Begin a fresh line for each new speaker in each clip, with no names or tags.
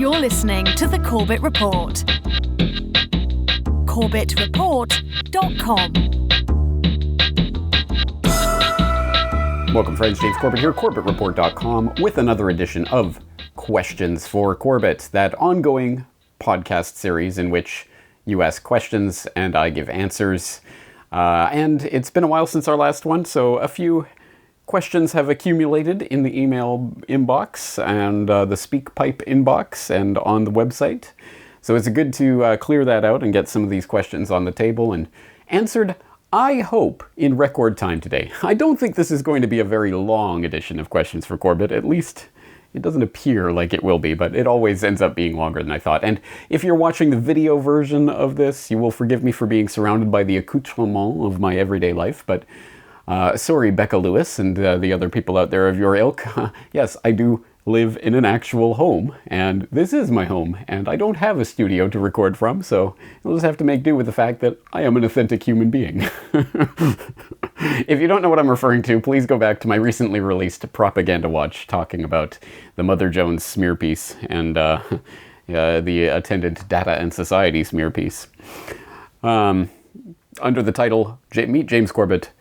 You're listening to The Corbett Report. CorbettReport.com.
Welcome, friends. James Corbett here, CorbettReport.com, with another edition of Questions for Corbett, that ongoing podcast series in which you ask questions and I give answers. And it's been a while since our last one, so a few questions have accumulated in the email inbox and the SpeakPipe inbox and on the website. So it's good to clear that out and get some of these questions on the table and answered, I hope, in record time today. I don't think this is going to be a very long edition of Questions for Corbett. At least it doesn't appear like it will be, but it always ends up being longer than I thought. And if you're watching the video version of this, you will forgive me for being surrounded by the accoutrement of my everyday life, but sorry, Becca Lewis and the other people out there of your ilk. Yes, I do live in an actual home, and this is my home, and I don't have a studio to record from, so you'll just have to make do with the fact that I am an authentic human being. If you don't know what I'm referring to, please go back to my recently released Propaganda Watch talking about the Mother Jones smear piece and the attendant Data and Society smear piece. Under the title, Meet James Corbett,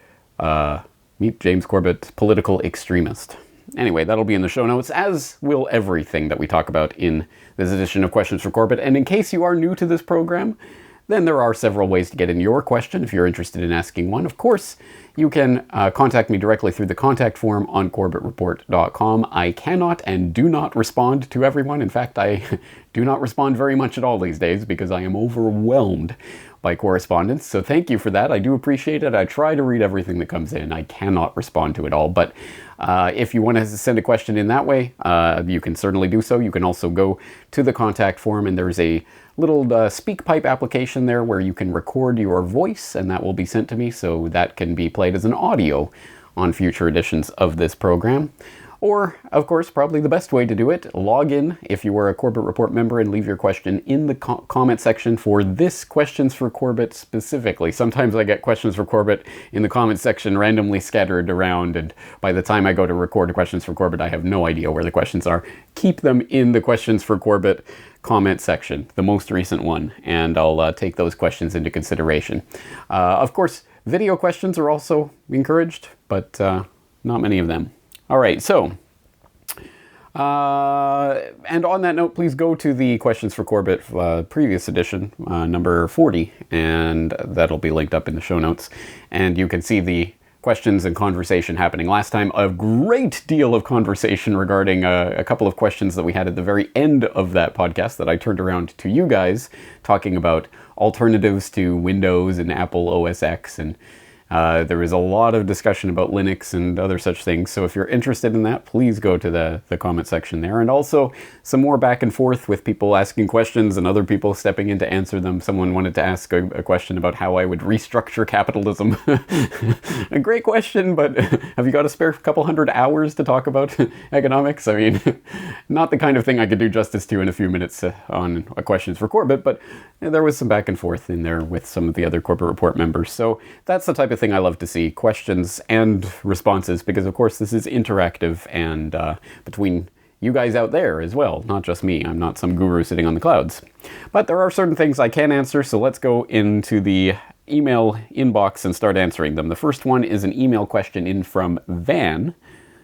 Political Extremist. Anyway, that'll be in the show notes, as will everything that we talk about in this edition of Questions for Corbett. And in case you are new to this program, then there are several ways to get in your question if you're interested in asking one. Of course, you can contact me directly through the contact form on CorbettReport.com. I cannot and do not respond to everyone. In fact, I do not respond very much at all these days because I am overwhelmed by correspondence. So thank you for that. I do appreciate it. I try to read everything that comes in. I cannot respond to it all. But if you want to send a question in that way, you can certainly do so. You can also go to the contact form, and there's a little SpeakPipe application there where you can record your voice, and that will be sent to me, so that can be played as an audio on future editions of this program. Or, of course, probably the best way to do it, log in if you were a Corbett Report member and leave your question in the comment section for this Questions for Corbett specifically. Sometimes I get Questions for Corbett in the comment section randomly scattered around, and by the time I go to record Questions for Corbett, I have no idea where the questions are. Keep them in the Questions for Corbett comment section, the most recent one, and I'll take those questions into consideration. Of course, video questions are also encouraged, but not many of them. All right, so, and on that note, please go to the Questions for Corbett previous edition, number 40, and that'll be linked up in the show notes. And you can see the questions and conversation happening last time. A great deal of conversation regarding a couple of questions that we had at the very end of that podcast that I turned around to you guys, talking about alternatives to Windows and Apple OS X, and there was a lot of discussion about Linux and other such things, so if you're interested in that, please go to the comment section there. And also some more back and forth with people asking questions and other people stepping in to answer them. Someone wanted to ask a question about how I would restructure capitalism. A great question, but have you got a spare couple hundred hours to talk about economics? I mean, not the kind of thing I could do justice to in a few minutes on Questions for Corbett, but there was some back and forth in there with some of the other Corbett Report members. So that's the type of thing I love to see, questions and responses, because of course this is interactive and between you guys out there as well, not just me. I'm not some guru sitting on the clouds. But there are certain things I can answer, so let's go into the email inbox and start answering them. The first one is an email question in from Van,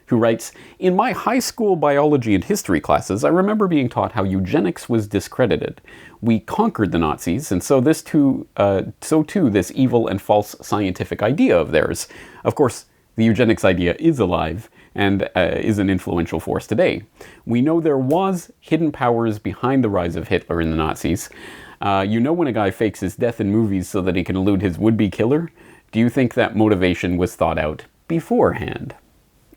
who writes, in my high school biology and history classes, I remember being taught how eugenics was discredited. We conquered the Nazis, and so too this evil and false scientific idea of theirs. Of course, the eugenics idea is alive and is an influential force today. We know there was hidden powers behind the rise of Hitler and the Nazis. You know when a guy fakes his death in movies so that he can elude his would-be killer? Do you think that motivation was thought out beforehand?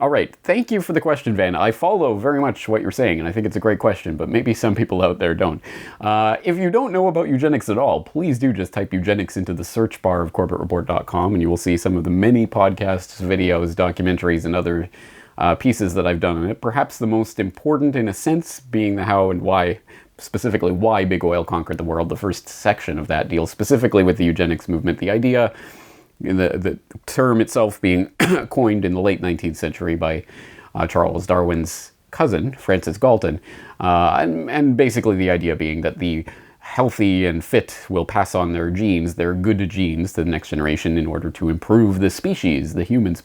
All right, thank you for the question, Van. I follow very much what you're saying, and I think it's a great question, but maybe some people out there don't. If you don't know about eugenics at all, please do just type eugenics into the search bar of CorbettReport.com, and you will see some of the many podcasts, videos, documentaries, and other pieces that I've done on it. Perhaps the most important, in a sense, being the how and why, specifically why big oil conquered the world. The first section of that deals specifically with the eugenics movement, the idea, the term itself being coined in the late 19th century by Charles Darwin's cousin, Francis Galton, and basically the idea being that the healthy and fit will pass on their genes, their good genes, to the next generation in order to improve the species, the human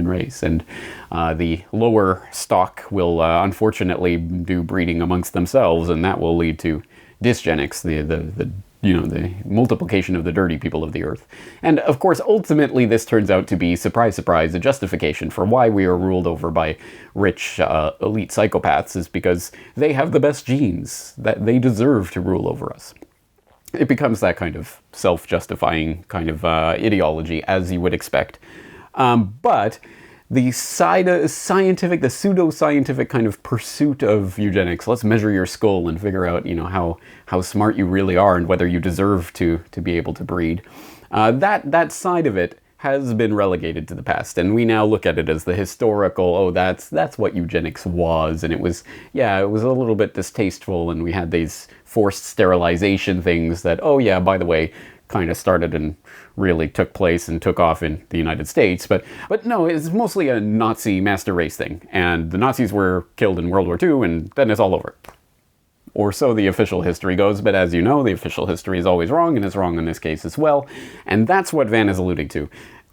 race. And the lower stock will unfortunately do breeding amongst themselves, and that will lead to dysgenics, the multiplication of the dirty people of the earth. And of course, ultimately, this turns out to be, surprise, surprise, a justification for why we are ruled over by rich, elite psychopaths, is because they have the best genes, that they deserve to rule over us. It becomes that kind of self-justifying kind of ideology, as you would expect. But the scientific, the pseudo-scientific kind of pursuit of eugenics, let's measure your skull and figure out, how smart you really are and whether you deserve to be able to breed. That side of it has been relegated to the past, and we now look at it as the historical, that's what eugenics was, and it was a little bit distasteful, and we had these forced sterilization things that, by the way, kind of started and really took place and took off in the United States. But no, it's mostly a Nazi master race thing. And the Nazis were killed in World War II, and then it's all over. Or so the official history goes, but as you know, the official history is always wrong, and it's wrong in this case as well. And that's what Van is alluding to.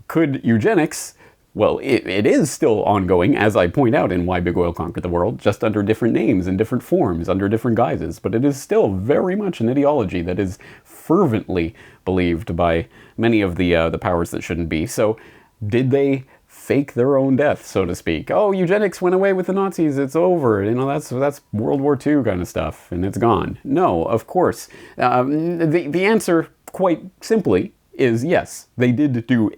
Could eugenics... Well, it is still ongoing, as I point out in Why Big Oil Conquered the World, just under different names and different forms, under different guises. But it is still very much an ideology that is fervently believed by many of the powers that shouldn't be. So, did they fake their own death, so to speak? Oh, eugenics went away with the Nazis, it's over. That's World War II kind of stuff, and it's gone. No, of course. The answer, quite simply, is yes, they did do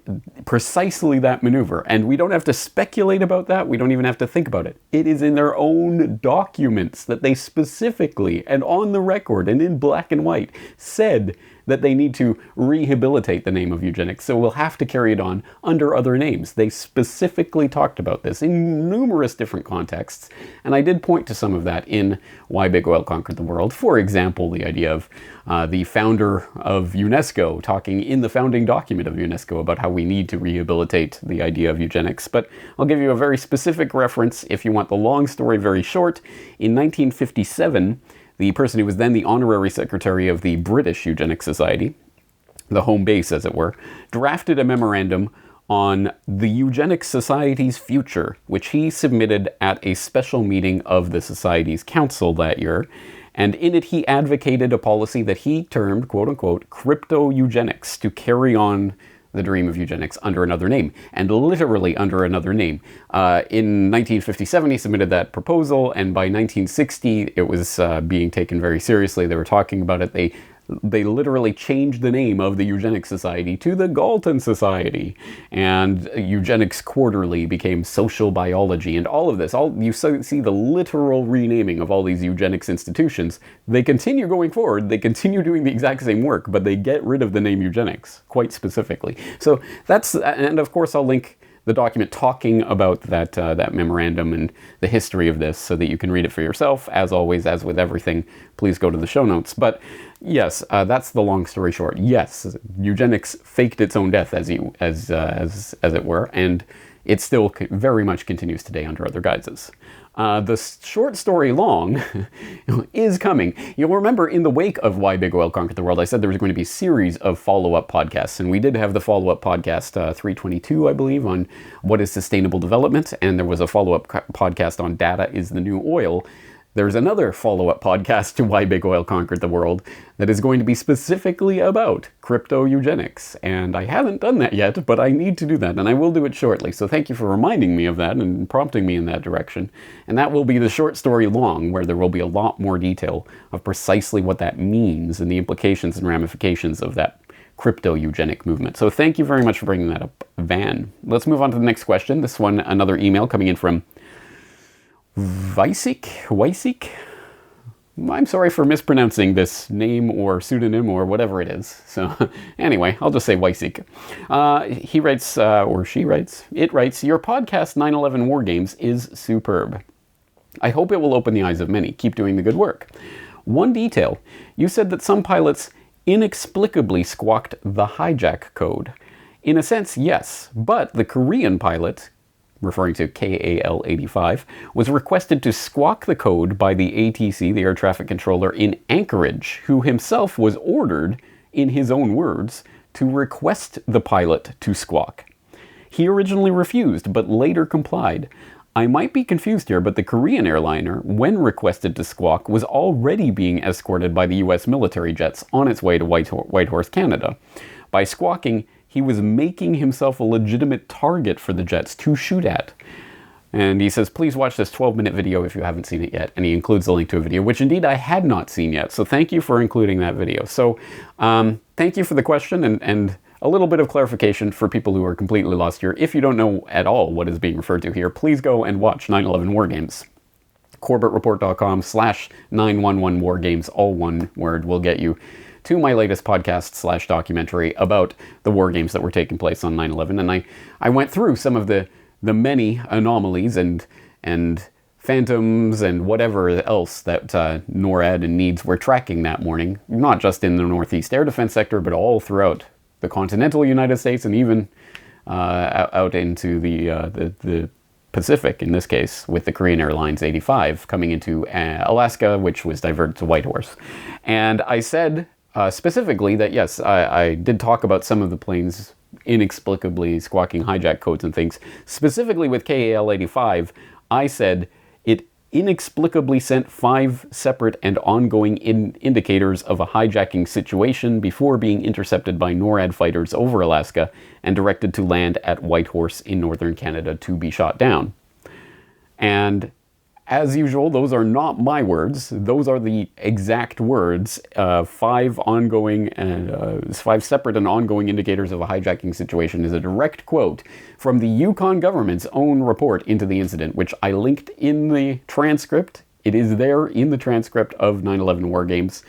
precisely that maneuver. And we don't have to speculate about that. We don't even have to think about it. It is in their own documents that they specifically, and on the record, and in black and white, said that they need to rehabilitate the name of eugenics. So we'll have to carry it on under other names. They specifically talked about this in numerous different contexts. And I did point to some of that in Why Big Oil Conquered the World. For example, the idea of the founder of UNESCO talking in the founding document of UNESCO about how we need to rehabilitate the idea of eugenics. But I'll give you a very specific reference if you want the long story very short. In 1957, the person who was then the honorary secretary of the British Eugenics Society, the home base as it were, drafted a memorandum on the Eugenics Society's future, which he submitted at a special meeting of the Society's council that year. And in it, he advocated a policy that he termed, quote-unquote, crypto-eugenics, to carry on the dream of eugenics under another name, and literally under another name. In 1957, he submitted that proposal, and by 1960, it was being taken very seriously. They were talking about it. They literally changed the name of the Eugenics Society to the Galton Society, and Eugenics Quarterly became Social Biology, and all of this. You see the literal renaming of all these eugenics institutions. They continue going forward, they continue doing the exact same work, but they get rid of the name eugenics, quite specifically. So that's, and of course I'll link the document talking about that memorandum and the history of this so that you can read it for yourself. As always, as with everything, please go to the show notes. But yes, that's the long story short. Yes, eugenics faked its own death, as it were, and it still very much continues today under other guises. The short story long is coming. You'll remember in the wake of Why Big Oil Conquered the World, I said there was going to be a series of follow-up podcasts, and we did have the follow-up podcast 322, I believe, on what is sustainable development, and there was a follow-up podcast on data is the new oil. There's another follow-up podcast to Why Big Oil Conquered the World that is going to be specifically about crypto-eugenics. And I haven't done that yet, but I need to do that, and I will do it shortly. So thank you for reminding me of that and prompting me in that direction. And that will be the short story long, where there will be a lot more detail of precisely what that means and the implications and ramifications of that crypto-eugenic movement. So thank you very much for bringing that up, Van. Let's move on to the next question. This one, another email coming in from Weisik? I'm sorry for mispronouncing this name or pseudonym or whatever it is. So anyway, I'll just say Weisik. He writes, or she writes, it writes, your podcast 9/11 War Games is superb. I hope it will open the eyes of many. Keep doing the good work. One detail, you said that some pilots inexplicably squawked the hijack code. In a sense, yes, but the Korean pilot referring to KAL-85, was requested to squawk the code by the ATC, the air traffic controller in Anchorage, who himself was ordered, in his own words, to request the pilot to squawk. He originally refused, but later complied. I might be confused here, but the Korean airliner, when requested to squawk, was already being escorted by the US military jets on its way to Whitehorse, Canada. By squawking, he was making himself a legitimate target for the jets to shoot at. And he says, please watch this 12-minute video if you haven't seen it yet. And he includes a link to a video, which indeed I had not seen yet. So thank you for including that video. So thank you for the question and a little bit of clarification for people who are completely lost here. If you don't know at all what is being referred to here, please go and watch 9/11 War Games. CorbettReport.com/911 War Games, all one word, will get you to my latest podcast / documentary about the war games that were taking place on 9/11. And I went through some of the many anomalies and phantoms and whatever else that NORAD and NEADS were tracking that morning, not just in the Northeast Air Defense Sector, but all throughout the continental United States and even out into the Pacific, in this case, with the Korean Airlines 85 coming into Alaska, which was diverted to Whitehorse. And I said specifically that, yes, I did talk about some of the planes inexplicably squawking hijack codes and things. Specifically with KAL-85, I said it inexplicably sent 5 separate and ongoing indicators of a hijacking situation before being intercepted by NORAD fighters over Alaska and directed to land at Whitehorse in northern Canada to be shot down. And as usual, those are not my words. Those are the exact words. 5 separate and ongoing indicators of a hijacking situation is a direct quote from the Yukon government's own report into the incident, which I linked in the transcript. It is there in the transcript of 9/11 War Games,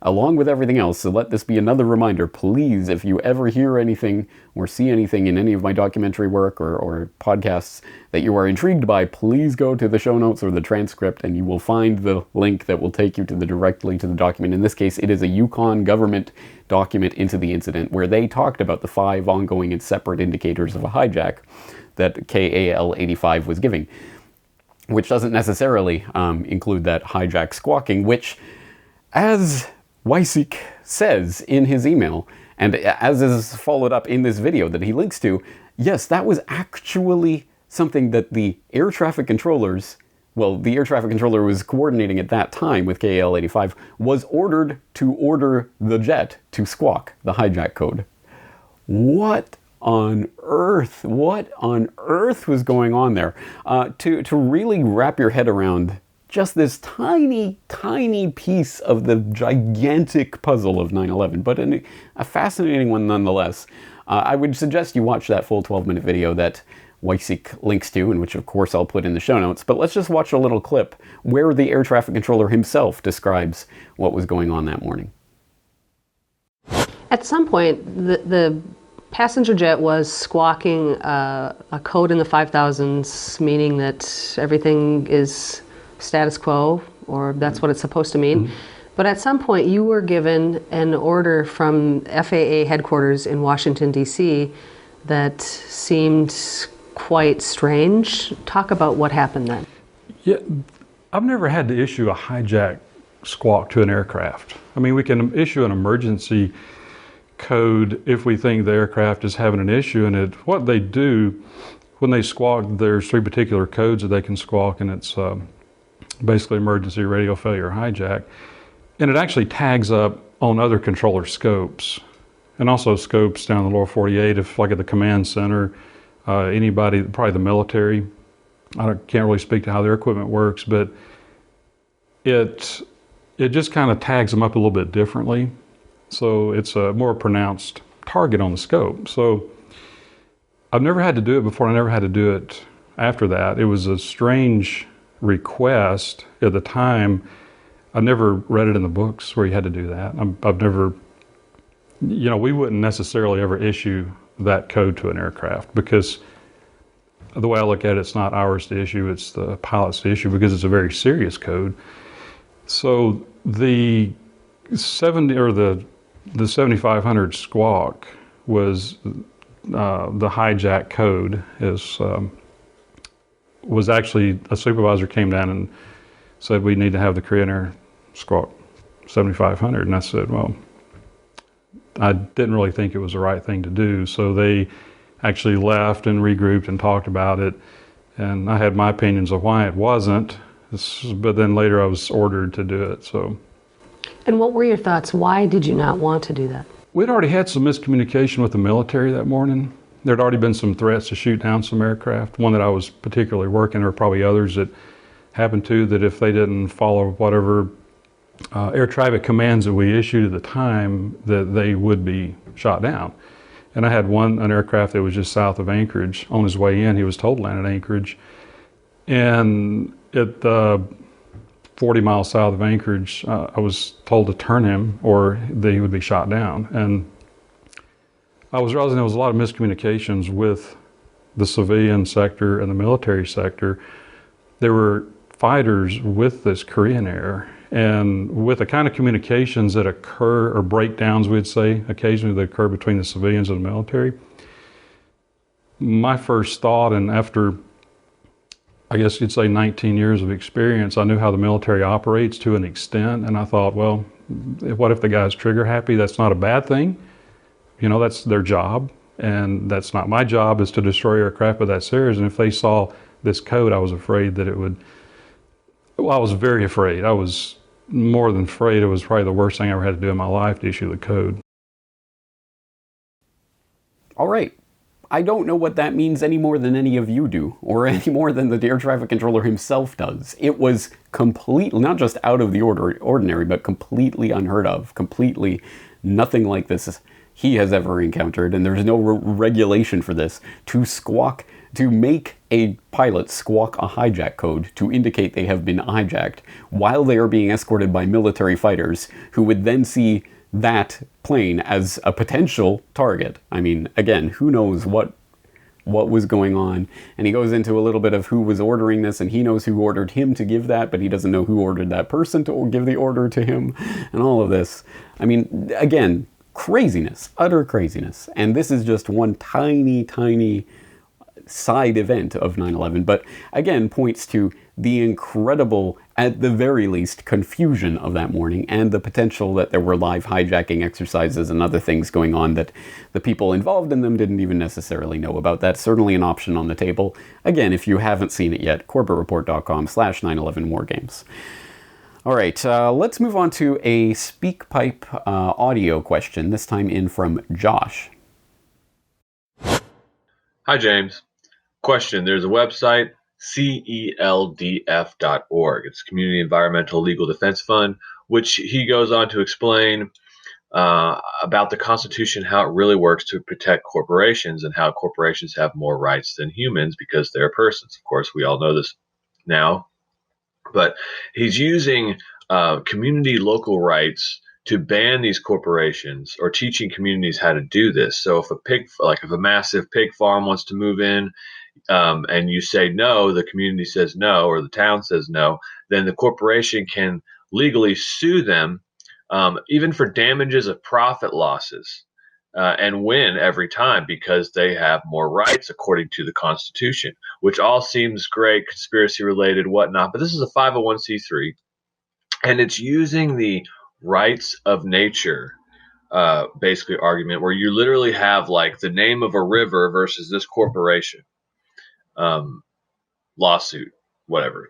along with everything else. So let this be another reminder. Please, if you ever hear anything or see anything in any of my documentary work or podcasts that you are intrigued by, please go to the show notes or the transcript and you will find the link that will take you directly to the document. In this case, it is a Yukon government document into the incident where they talked about the 5 ongoing and separate indicators of a hijack that KAL-85 was giving, which doesn't necessarily include that hijack squawking, which, as Weissig says in his email, and as is followed up in this video that he links to, yes, that was actually something that the air traffic controllers, well, the air traffic controller was coordinating at that time with KAL-85, was ordered to order the jet to squawk the hijack code. What on earth was going on there? To really wrap your head around just this tiny, tiny piece of the gigantic puzzle of 9/11, but a fascinating one nonetheless. I would suggest you watch that full 12-minute video that Weissig links to, and which of course I'll put in the show notes, but let's just watch a little clip where the air traffic controller himself describes what was going on that morning.
At some point, the passenger jet was squawking a code in the 5000s, meaning that everything is status quo, or that's what it's supposed to mean. Mm-hmm. But at some point you were given an order from FAA headquarters in Washington, D.C. that seemed quite strange. Talk about what happened then.
Yeah, I've never had to issue a hijack squawk to an aircraft. I mean, we can issue an emergency code if we think the aircraft is having an issue, and what they do when they squawk, there's 3 particular codes that they can squawk, and it's basically emergency radio failure hijack, and it actually tags up on other controller scopes and also scopes down the lower 48, if like at the command center, anybody, probably the military. Can't really speak to how their equipment works, but it just kind of tags them up a little bit differently, so it's a more pronounced target on the scope. So I've never had to do it before. I never had to do it after that. It was a strange request at the time. I never read it in the books where you had to do that. I've never, we wouldn't necessarily ever issue that code to an aircraft, because the way I look at it, it's not ours to issue, it's the pilot's to issue, because it's a very serious code. So the 7500 squawk was the hijack code, as was actually, a supervisor came down and said, we need to have the Korean Air squawk 7,500. And I said, well, I didn't really think it was the right thing to do. So they actually left and regrouped and talked about it. And I had my opinions of why it wasn't, but then later I was ordered to do it. So.
And what were your thoughts? Why did you not want to do that?
We'd already had some miscommunication with the military that morning. There'd already been some threats to shoot down some aircraft. One that I was particularly working, or probably others that happened to, that if they didn't follow whatever air traffic commands that we issued at the time, that they would be shot down. And I had an aircraft that was just south of Anchorage. On his way in, he was told to land at Anchorage. And at 40 miles south of Anchorage, I was told to turn him or that he would be shot down. And I was realizing there was a lot of miscommunications with the civilian sector and the military sector. There were fighters with this Korean Air, and with the kind of communications that occur, or breakdowns we'd say occasionally that occur between the civilians and the military, my first thought, and after I guess you'd say 19 years of experience, I knew how the military operates to an extent, and I thought, well, what if the guy's trigger happy? That's not a bad thing. You know, that's their job, and that's not my job, is to destroy aircraft of that series. And if they saw this code, I was afraid that it would, well, I was very afraid. I was more than afraid. It was probably the worst thing I ever had to do in my life, to issue the code.
All right. I don't know what that means any more than any of you do, or any more than the air traffic controller himself does. It was completely, not just out of the ordinary, but completely unheard of. Completely nothing like this he has ever encountered, and there's no regulation for this. To make a pilot squawk a hijack code to indicate they have been hijacked while they are being escorted by military fighters who would then see that plane as a potential target. I mean, again, who knows what was going on. And he goes into a little bit of who was ordering this, and he knows who ordered him to give that, but he doesn't know who ordered that person to give the order to him, and all of this. I mean, again, craziness, utter craziness. And this is just one tiny, tiny side event of 9/11, but again points to the incredible, at the very least, confusion of that morning, and the potential that there were live hijacking exercises and other things going on that the people involved in them didn't even necessarily know about. That's certainly an option on the table. Again, if you haven't seen it yet, corbettreport.com/911wargames. All right, let's move on to a SpeakPipe audio question, this time in from Josh.
Hi, James. Question. There's a website, CELDF.org. It's Community Environmental Legal Defense Fund, which he goes on to explain about the Constitution, how it really works to protect corporations, and how corporations have more rights than humans because they're persons. Of course, we all know this now. But he's using community local rights to ban these corporations, or teaching communities how to do this. So if a massive pig farm wants to move in, and you say no, the community says no, or the town says no, then the corporation can legally sue them, even for damages of profit losses, and win every time because they have more rights according to the Constitution, which all seems great, conspiracy related, whatnot. But this is a 501c3, and it's using the rights of nature basically argument, where you literally have like the name of a river versus this corporation. Lawsuit, whatever.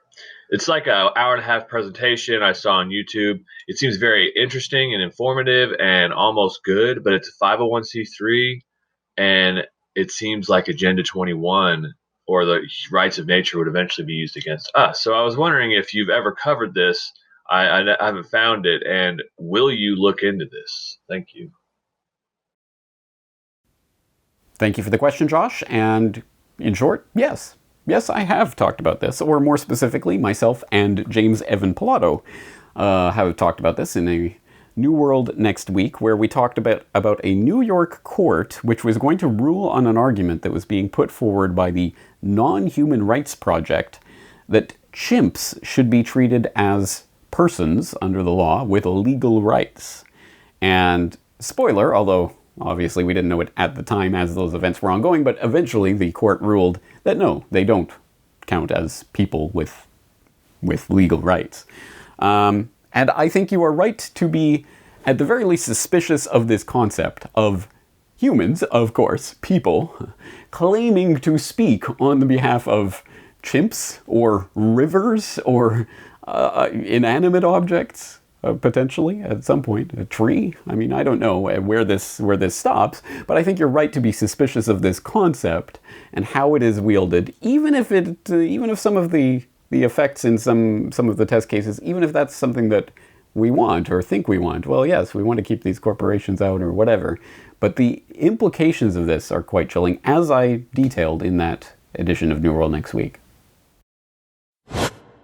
It's like an hour and a half presentation I saw on YouTube. It seems very interesting and informative and almost good, but it's a 501c3, and it seems like Agenda 21 or the rights of nature would eventually be used against us. So I was wondering if you've ever covered this. I haven't found it, and will you look into this? Thank you.
Thank you for the question, Josh. And in short, yes. Yes, I have talked about this, or more specifically, myself and James Evan Pilato have talked about this in a New World Next Week, where we talked about a New York court which was going to rule on an argument that was being put forward by the Non-Human Rights Project that chimps should be treated as persons under the law with legal rights. And spoiler, although obviously we didn't know it at the time as those events were ongoing, but eventually the court ruled that no, they don't count as people with legal rights. And I think you are right to be, at the very least, suspicious of this concept of humans, of course, people, claiming to speak on the behalf of chimps or rivers or inanimate objects, potentially at some point, a tree. I mean, I don't know where this stops, but I think you're right to be suspicious of this concept and how it is wielded, even if some of the effects in some of the test cases, even if that's something that we want or think we want. Well, yes, we want to keep these corporations out or whatever, but the implications of this are quite chilling, as I detailed in that edition of New World Next Week.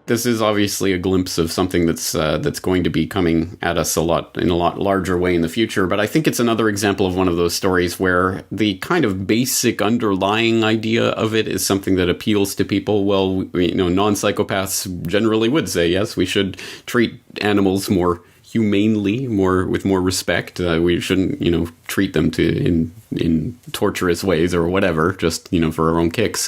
This is obviously a glimpse of something that's going to be coming at us in a lot larger way in the future. But I think it's another example of one of those stories where the kind of basic underlying idea of it is something that appeals to people. Well, non-psychopaths generally would say, yes, we should treat animals more humanely, with more respect. We shouldn't, treat them in torturous ways or whatever, just, for our own kicks.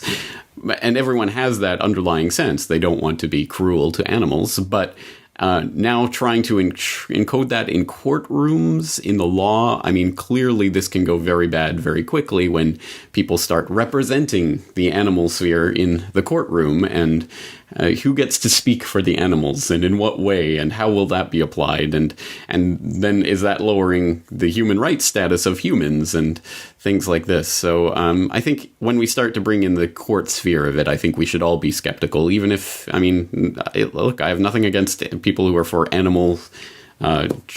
And everyone has that underlying sense. They don't want to be cruel to animals, but now trying to encode that in courtrooms, in the law, I mean, clearly this can go very bad very quickly when people start representing the animal sphere in the courtroom, and who gets to speak for the animals and in what way, and how will that be applied, and then is that lowering the human rights status of humans and things like this. So I think when we start to bring in the court sphere of it, I think we should all be skeptical, even if, look, I have nothing against people who are for animal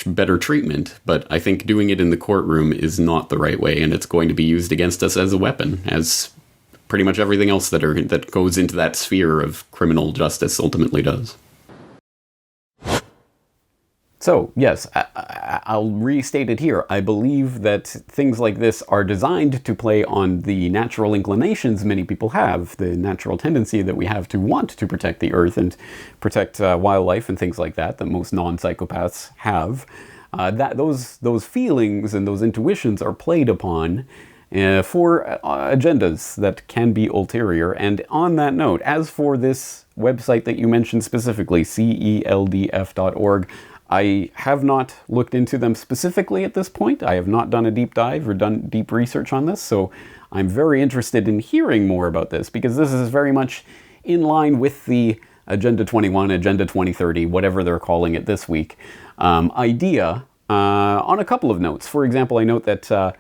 better treatment, but I think doing it in the courtroom is not the right way, and it's going to be used against us as a weapon, as pretty much everything else that goes into that sphere of criminal justice ultimately does. So, yes, I'll restate it here. I believe that things like this are designed to play on the natural inclinations many people have, the natural tendency that we have to want to protect the earth and protect wildlife and things like that most non-psychopaths have. Those feelings and those intuitions are played upon for agendas that can be ulterior. And on that note, as for this website that you mentioned specifically, celdf.org, I have not looked into them specifically at this point. I have not done a deep dive or done deep research on this, so I'm very interested in hearing more about this, because this is very much in line with the Agenda 21, Agenda 2030, whatever they're calling it this week, idea on a couple of notes. For example, I note that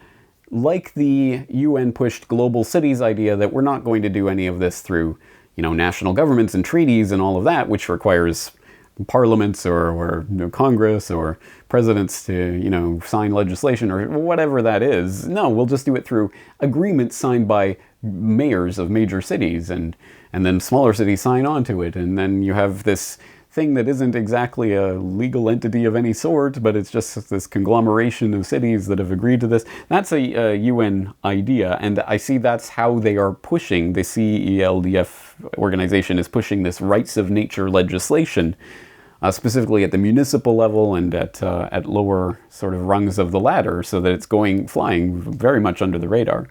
like the UN-pushed global cities idea, that we're not going to do any of this through, national governments and treaties and all of that, which requires parliaments or Congress or presidents to, sign legislation or whatever that is. No, we'll just do it through agreements signed by mayors of major cities, and then smaller cities sign on to it. And then you have this thing that isn't exactly a legal entity of any sort, but it's just this conglomeration of cities that have agreed to this. That's a UN idea, and I see that's how they are pushing, the CELDF organization is pushing this rights of nature legislation, specifically at the municipal level and at lower sort of rungs of the ladder, so that it's flying very much under the radar.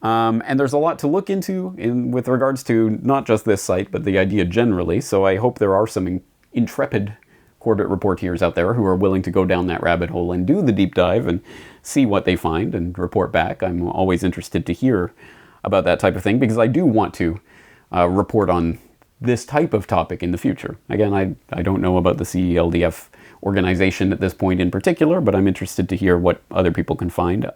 And there's a lot to look into with regards to not just this site, but the idea generally. So I hope there are some intrepid Corbett reporters out there who are willing to go down that rabbit hole and do the deep dive and see what they find and report back. I'm always interested to hear about that type of thing, because I do want to report on this type of topic in the future. Again, I don't know about the CELDF organization at this point in particular, but I'm interested to hear what other people can find.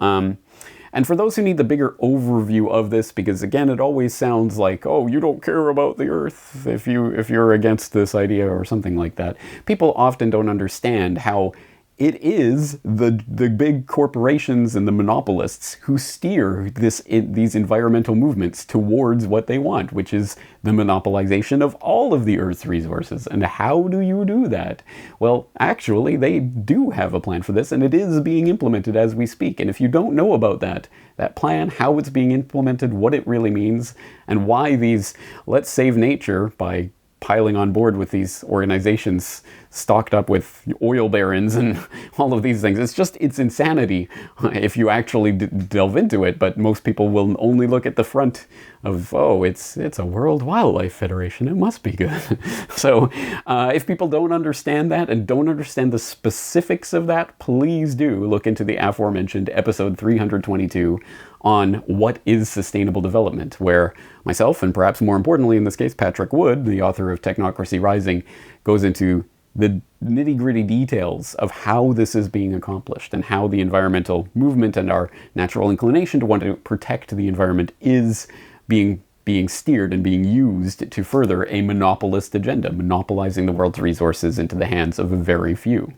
And for those who need the bigger overview of this, because again, it always sounds like, oh, you don't care about the earth if you're against this idea or something like that. People often don't understand how it is the big corporations and the monopolists who steer these environmental movements towards what they want, which is the monopolization of all of the Earth's resources. And how do you do that? Well, actually, they do have a plan for this, and it is being implemented as we speak. And if you don't know about that plan, how it's being implemented, what it really means, and why these let's save nature by piling on board with these organizations stocked up with oil barons and all of these things. It's insanity if you actually delve into it, but most people will only look at the front of, oh, it's a World Wildlife Federation, it must be good. So if people don't understand that and don't understand the specifics of that, please do look into the aforementioned episode 322 on what is sustainable development, where myself, and perhaps more importantly in this case, Patrick Wood, the author of Technocracy Rising, goes into the nitty-gritty details of how this is being accomplished and how the environmental movement and our natural inclination to want to protect the environment is being steered and being used to further a monopolist agenda, monopolizing the world's resources into the hands of a very few.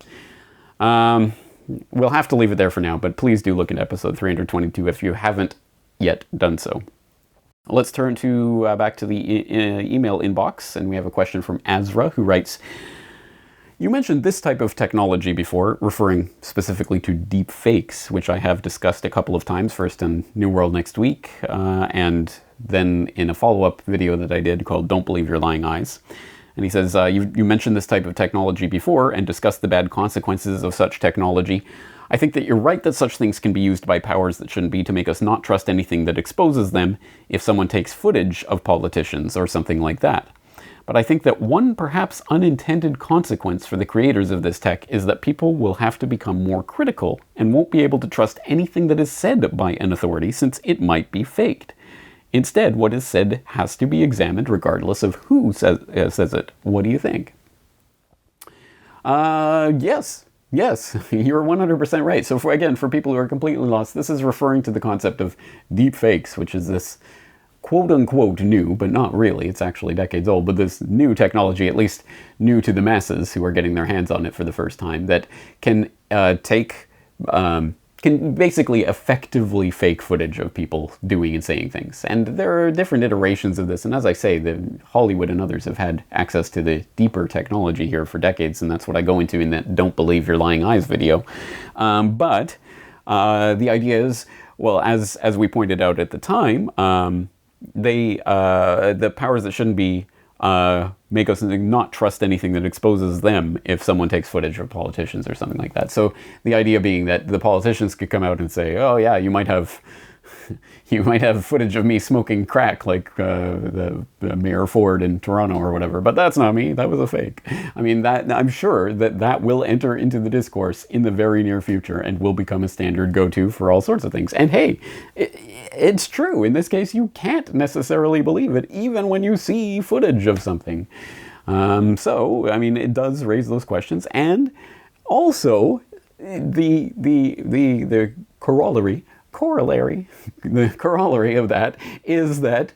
We'll have to leave it there for now, but please do look at episode 322 if you haven't yet done so. Let's turn to back to the email inbox, and we have a question from Azra, who writes, "You mentioned this type of technology before, referring specifically to deep fakes, which I have discussed a couple of times, first in New World Next Week, and then in a follow-up video that I did called Don't Believe Your Lying Eyes." And he says, you mentioned this type of technology before and discussed the bad consequences of such technology. I think that you're right that such things can be used by powers that shouldn't be to make us not trust anything that exposes them if someone takes footage of politicians or something like that. But I think that one perhaps unintended consequence for the creators of this tech is that people will have to become more critical and won't be able to trust anything that is said by an authority since it might be faked. Instead, what is said has to be examined regardless of who says it. What do you think? Yes, you're 100% right. So for people who are completely lost, this is referring to the concept of deep fakes, which is this quote-unquote new, but not really, it's actually decades old, but this new technology, at least new to the masses who are getting their hands on it for the first time, that can can basically effectively fake footage of people doing and saying things. And there are different iterations of this, and as I say, Hollywood and others have had access to the deeper technology here for decades, and that's what I go into in that Don't Believe Your Lying Eyes video. But the idea is, well, as we pointed out at the time, the powers that shouldn't be make us not trust anything that exposes them if someone takes footage of politicians or something like that. So the idea being that the politicians could come out and say, oh yeah, you might have footage of me smoking crack like the Mayor Ford in Toronto or whatever, but that's not me, that was a fake. I mean, that I'm sure that will enter into the discourse in the very near future and will become a standard go-to for all sorts of things. And hey, it's true. In this case, you can't necessarily believe it, even when you see footage of something. So, I mean, it does raise those questions. And also, the corollary of that is that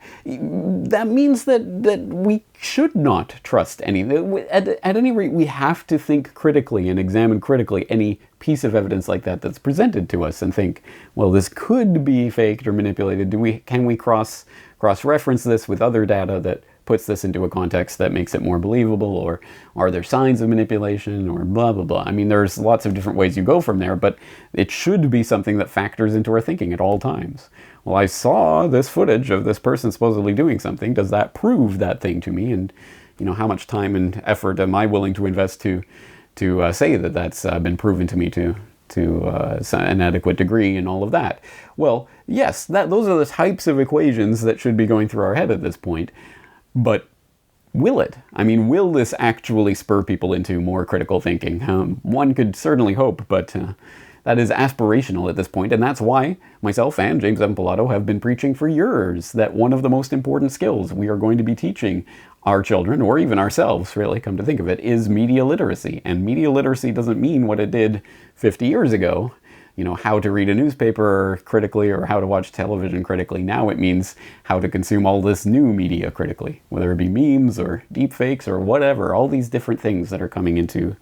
means that we should not trust any. At any rate, we have to think critically and examine critically any piece of evidence like that that's presented to us and think, well, this could be faked or manipulated. Can we cross-reference this with other data that puts this into a context that makes it more believable, or are there signs of manipulation, or blah, blah, blah. I mean, there's lots of different ways you go from there, but it should be something that factors into our thinking at all times. Well, I saw this footage of this person supposedly doing something. Does that prove that thing to me? And, how much time and effort am I willing to invest to say that that's been proven to me to an adequate degree and all of that? Well, yes, those are the types of equations that should be going through our head at this point. But will it? I mean, will this actually spur people into more critical thinking? One could certainly hope, but that is aspirational at this point, and that's why myself and James M. Pilato have been preaching for years that one of the most important skills we are going to be teaching our children, or even ourselves, really, come to think of it, is media literacy. And media literacy doesn't mean what it did 50 years ago. How to read a newspaper critically or how to watch television critically. Now it means how to consume all this new media critically, whether it be memes or deep fakes or whatever, all these different things that are coming into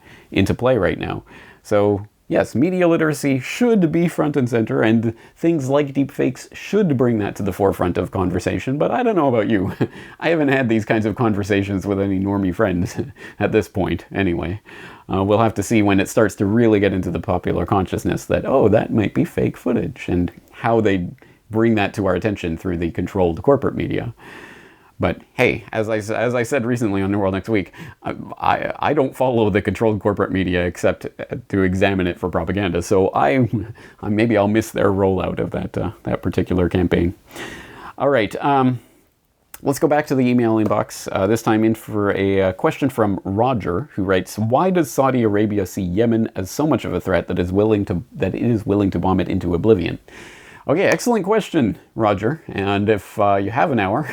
play right now. So yes, media literacy should be front and center, and things like deep fakes should bring that to the forefront of conversation, but I don't know about you. I haven't had these kinds of conversations with any normie friends at this point, anyway. We'll have to see when it starts to really get into the popular consciousness that, oh, that might be fake footage, and how they bring that to our attention through the controlled corporate media. But hey, as I said recently on New World Next Week, I don't follow the controlled corporate media except to examine it for propaganda. So maybe I'll miss their rollout of that particular campaign. All right, let's go back to the email inbox. This time in for a question from Roger, who writes, "Why does Saudi Arabia see Yemen as so much of a threat that it is willing to bomb it into oblivion?" Okay, excellent question, Roger. And if you have an hour,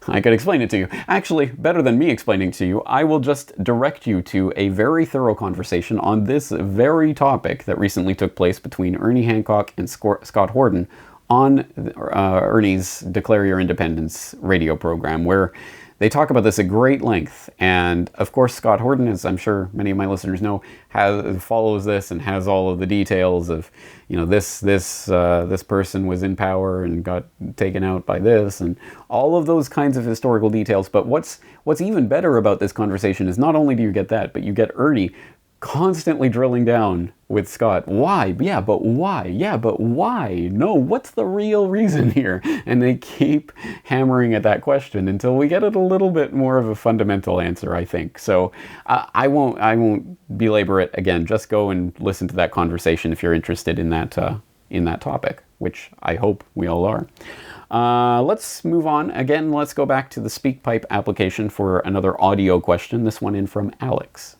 I could explain it to you. Actually, better than me explaining to you, I will just direct you to a very thorough conversation on this very topic that recently took place between Ernie Hancock and Scott Horton on Ernie's Declare Your Independence radio program, where they talk about this at great length. And of course, Scott Horton, as I'm sure many of my listeners know, follows this and has all of the details of, this person was in power and got taken out by this, and all of those kinds of historical details. But what's even better about this conversation is not only do you get that, but you get Ernie constantly drilling down with Scott. Why? Yeah, but why? Yeah, but why? No, what's the real reason here? And they keep hammering at that question until we get it a little bit more of a fundamental answer, I think. So I won't belabor it again. Just go and listen to that conversation if you're interested in that topic, which I hope we all are. Let's move on. Again, let's go back to the SpeakPipe application for another audio question. This one in from Alex.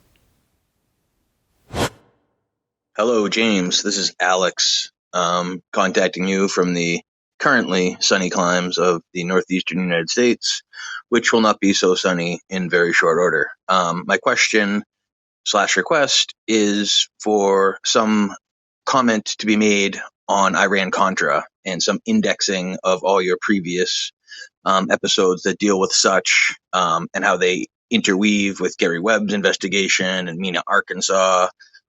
Hello, James. This is Alex, contacting you from the currently sunny climes of the northeastern United States, which will not be so sunny in very short order. My question/request is for some comment to be made on Iran-Contra and some indexing of all your previous episodes that deal with such, and how they interweave with Gary Webb's investigation and Mena, Arkansas,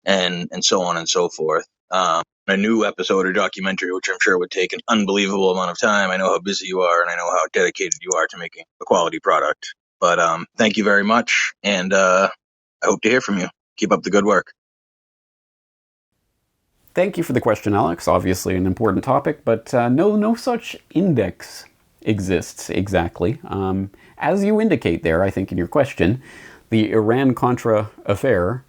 and so on and so forth. A new episode or documentary, which I'm sure would take an unbelievable amount of time. I know how busy you are, and I know how dedicated you are to making a quality product. But thank you very much, and I hope to hear from you. Keep up the good work.
Thank you for the question, Alex. Obviously an important topic, but no such index exists exactly. As you indicate there, I think in your question, the Iran-Contra affair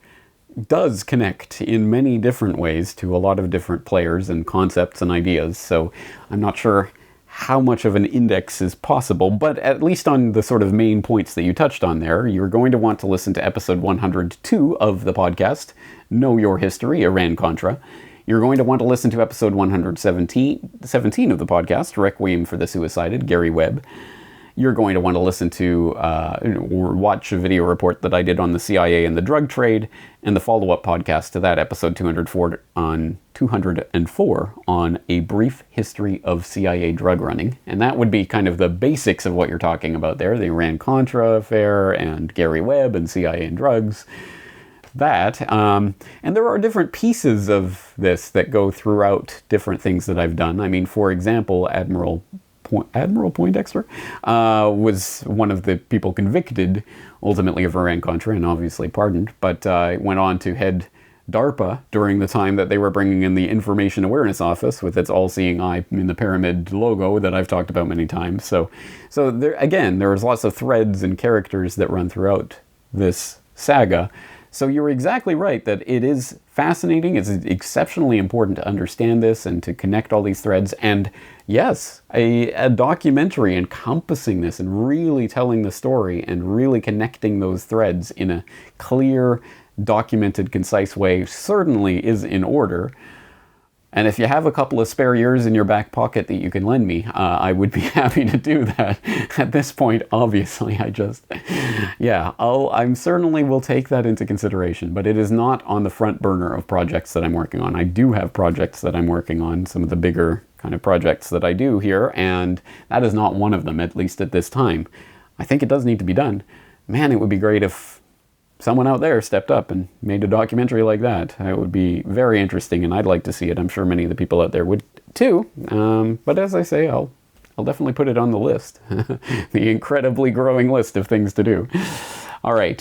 does connect in many different ways to a lot of different players and concepts and ideas. So I'm not sure how much of an index is possible, but at least on the sort of main points that you touched on there, you're going to want to listen to episode 102 of the podcast, Know Your History, Iran-Contra. You're going to want to listen to episode 117 of the podcast, Requiem for the Suicided, Gary Webb. You're going to want to listen to or watch a video report that I did on the CIA and the drug trade, and the follow-up podcast to that, episode 204 on a brief history of CIA drug running. And that would be kind of the basics of what you're talking about there, the Iran-Contra affair and Gary Webb and CIA and drugs. That, and there are different pieces of this that go throughout different things that I've done. I mean, for example, Admiral Poindexter was one of the people convicted ultimately of Iran-Contra and obviously pardoned, but went on to head DARPA during the time that they were bringing in the Information Awareness Office with its all-seeing eye in the pyramid logo that I've talked about many times. So there, again, there's lots of threads and characters that run throughout this saga. So you're exactly right that it is fascinating. It's exceptionally important to understand this and to connect all these threads. And yes, a documentary encompassing this and really telling the story and really connecting those threads in a clear, documented, concise way certainly is in order. And if you have a couple of spare years in your back pocket that you can lend me, I would be happy to do that. At this point, obviously, I certainly will take that into consideration, but it is not on the front burner of projects that I'm working on. I do have projects that I'm working on, some of the bigger kind of projects that I do here, and that is not one of them, at least at this time. I think it does need to be done. Man, it would be great if someone out there stepped up and made a documentary like that. It would be very interesting, and I'd like to see it. I'm sure many of the people out there would too. But as I say, I'll definitely put it on the list. The incredibly growing list of things to do. All right,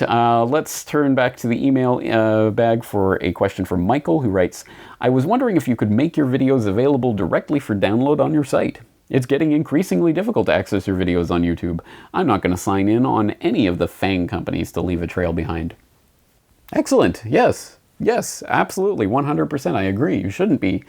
let's turn back to the email bag for a question from Michael, who writes, I was wondering if you could make your videos available directly for download on your site. It's getting increasingly difficult to access your videos on YouTube. I'm not going to sign in on any of the FANG companies to leave a trail behind. Excellent. Yes. Yes, absolutely. 100%. I agree. You shouldn't be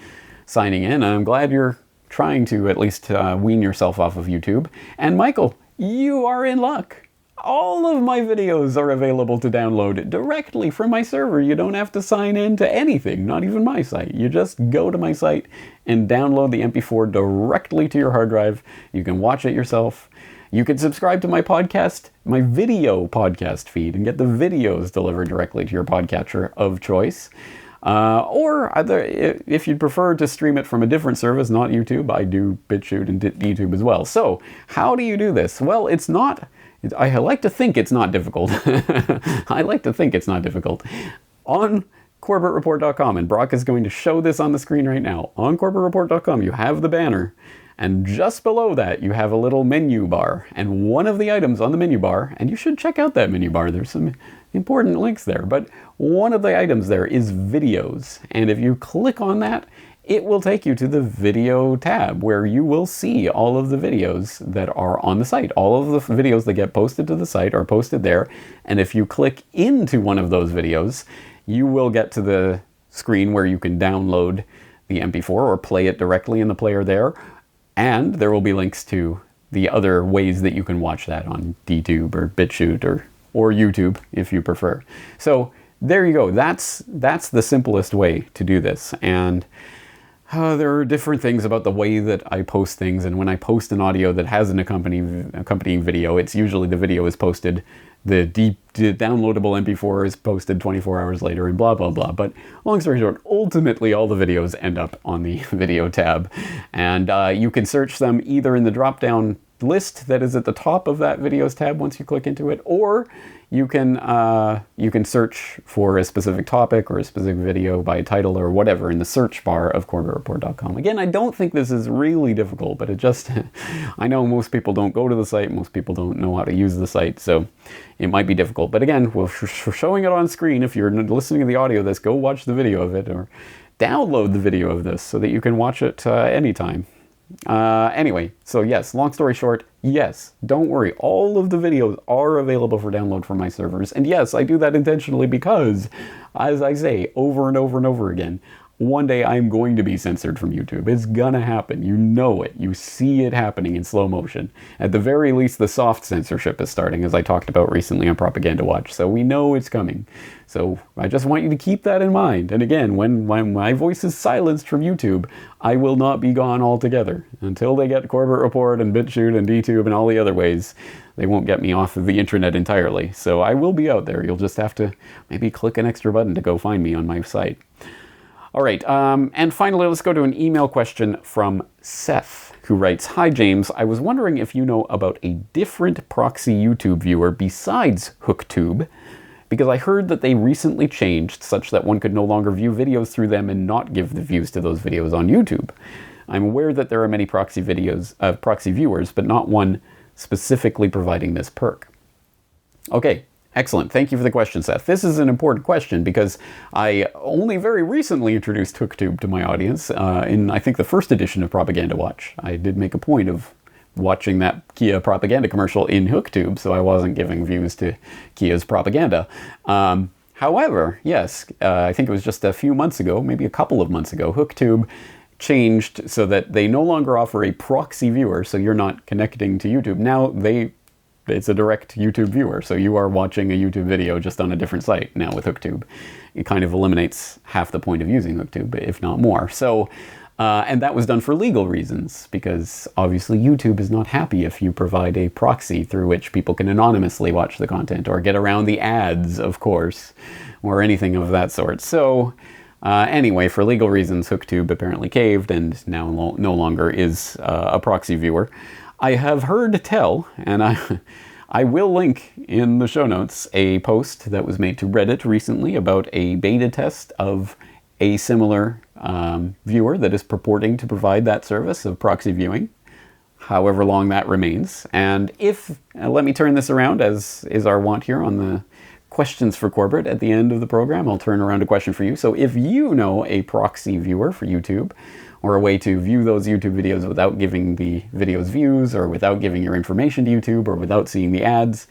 signing in. I'm glad you're trying to at least wean yourself off of YouTube. And Michael, you are in luck. All of my videos are available to download directly from my server. You don't have to sign in to anything, not even my site. You just go to my site and download the MP4 directly to your hard drive. You can watch it yourself. You can subscribe to my podcast, my video podcast feed, and get the videos delivered directly to your podcatcher of choice. Or if you'd prefer to stream it from a different service, not YouTube, I do BitChute and YouTube as well. So how do you do this? Well, it's not... I like to think it's not difficult. I like to think it's not difficult. On CorbettReport.com, and Brock is going to show this on the screen right now. On CorbettReport.com, you have the banner, and just below that, you have a little menu bar. And one of the items on the menu bar, and you should check out that menu bar, there's some important links there, but one of the items there is videos. And if you click on that, it will take you to the video tab where you will see all of the videos that are on the site. All of the videos that get posted to the site are posted there. And if you click into one of those videos, you will get to the screen where you can download the MP4 or play it directly in the player there. And there will be links to the other ways that you can watch that on DTube or BitChute or YouTube if you prefer. So there you go. That's the simplest way to do this. And there are different things about the way that I post things, and when I post an audio that has an accompanying video, it's usually the video is posted, the downloadable MP4 is posted 24 hours later, and blah, blah, blah. But long story short, ultimately all the videos end up on the video tab. And you can search them either in the drop-down list that is at the top of that videos tab once you click into it, or you can search for a specific topic or a specific video by title or whatever in the search bar of CorbettReport.com. Again, I don't think this is really difficult, but it just, I know most people don't go to the site, most people don't know how to use the site, so it might be difficult. But again, we're showing it on screen. If you're listening to the audio of this, go watch the video of it or download the video of this so that you can watch it anytime. Anyway, so yes, long story short, yes, don't worry. All of the videos are available for download from my servers. And yes, I do that intentionally because, as I say over and over and over again, one day I'm going to be censored from YouTube. It's gonna happen. You know it. You see it happening in slow motion. At the very least, the soft censorship is starting, as I talked about recently on Propaganda Watch. So we know it's coming. So I just want you to keep that in mind. And again, when my voice is silenced from YouTube, I will not be gone altogether. Until they get Corbett Report and BitChute and DTube and all the other ways, they won't get me off of the internet entirely. So I will be out there. You'll just have to maybe click an extra button to go find me on my site. All right, and finally, let's go to an email question from Seth, who writes, "Hi, James. I was wondering if you know about a different proxy YouTube viewer besides HookTube, because I heard that they recently changed such that one could no longer view videos through them and not give the views to those videos on YouTube. I'm aware that there are many proxy viewers, but not one specifically providing this perk." Okay. Excellent. Thank you for the question, Seth. This is an important question because I only very recently introduced HookTube to my audience in, I think, the first edition of Propaganda Watch. I did make a point of watching that Kia propaganda commercial in HookTube, so I wasn't giving views to Kia's propaganda. However, yes, I think it was just a few months ago, maybe a couple of months ago, HookTube changed so that they no longer offer a proxy viewer, so you're not connecting to YouTube. Now it's a direct YouTube viewer, so you are watching a YouTube video just on a different site now with HookTube. It kind of eliminates half the point of using HookTube, if not more. So, and that was done for legal reasons, because obviously YouTube is not happy if you provide a proxy through which people can anonymously watch the content or get around the ads, of course, or anything of that sort. So, anyway, for legal reasons, HookTube apparently caved and now no longer is a proxy viewer. I have heard tell, and I will link in the show notes, a post that was made to Reddit recently about a beta test of a similar viewer that is purporting to provide that service of proxy viewing, however long that remains. And if, let me turn this around, as is our wont here on the questions for Corbett at the end of the program. I'll turn around a question for you. So if you know a proxy viewer for YouTube, or a way to view those YouTube videos without giving the videos views, or without giving your information to YouTube, or without seeing the ads,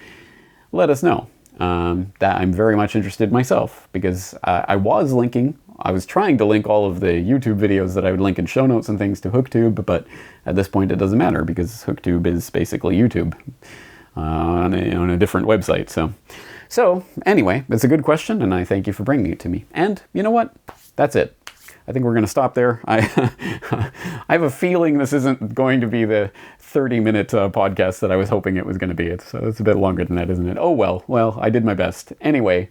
let us know. That I'm very much interested myself, because I was trying to link all of the YouTube videos that I would link in show notes and things to HookTube, but at this point it doesn't matter, because HookTube is basically YouTube on a different website. So anyway, it's a good question, and I thank you for bringing it to me. And you know what? That's it. I think we're going to stop there. I have a feeling this isn't going to be the 30-minute podcast that I was hoping it was going to be. It's a bit longer than that, isn't it? Oh, well, I did my best. Anyway,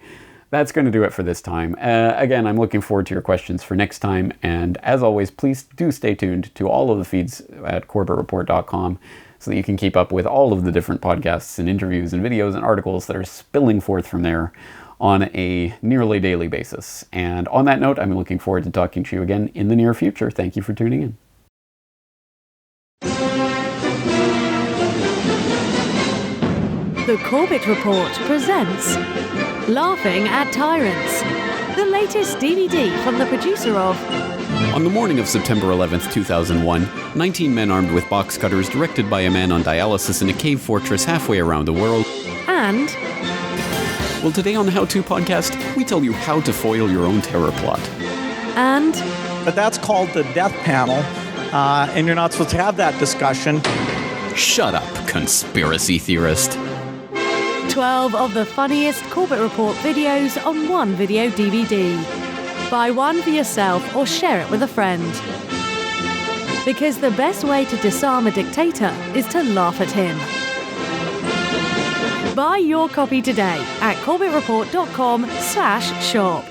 that's going to do it for this time. Again, I'm looking forward to your questions for next time. And as always, please do stay tuned to all of the feeds at corbettreport.com so that you can keep up with all of the different podcasts and interviews and videos and articles that are spilling forth from there on a nearly daily basis. And on that note, I'm looking forward to talking to you again in the near future. Thank you for tuning in.
The Corbett Report presents Laughing at Tyrants, the latest DVD from the producer of...
On the morning of September 11th, 2001, 19 men armed with box cutters, directed by a man on dialysis in a cave fortress halfway around the world.
And...
Well, today on the How To Podcast, we tell you how to foil your own terror plot.
And...
But that's called the death panel, and you're not supposed to have that discussion.
Shut up, conspiracy theorist.
12 of the funniest Corbett Report videos on one video DVD. Buy one for yourself or share it with a friend. Because the best way to disarm a dictator is to laugh at him. Buy your copy today at corbettreport.com/shop.